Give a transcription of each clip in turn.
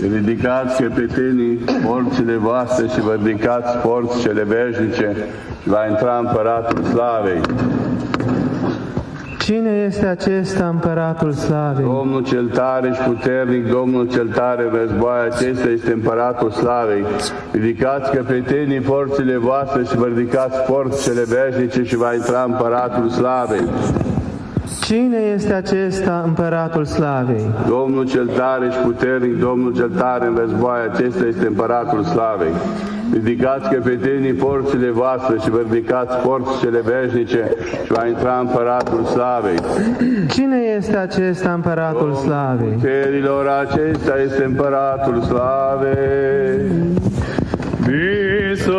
Ridicați căpetenii porțile voastre și vă ridicați porți cele veșnice și va intra Împăratul Slavei. Cine este acesta Împăratul Slavei? Domnul cel tare și puternic, Domnul cel tare în război, acesta este Împăratul Slavei. Ridicați căpetenii porțile voastre și vă ridicați porți cele veșnice și va intra Împăratul Slavei. Cine este acesta Împăratul Slavei? Domnul cel tare și puternic, Domnul cel tare în război, acesta este Împăratul Slavei. Ridicați căpetenii porțile voastre și vă ridicați porți cele veșnice și va intra Împăratul Slavei. Cine este acesta Împăratul Slavei? Puterilor, acesta este Împăratul Slavei. Bisericită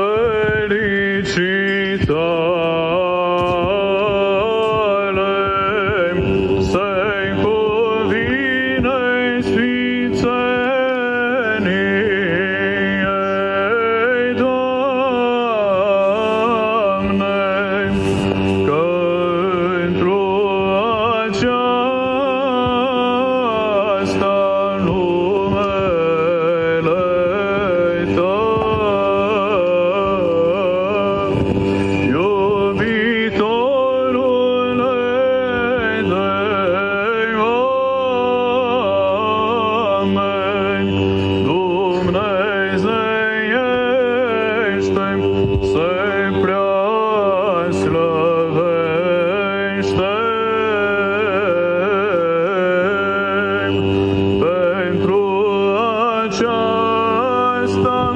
pentru aceasta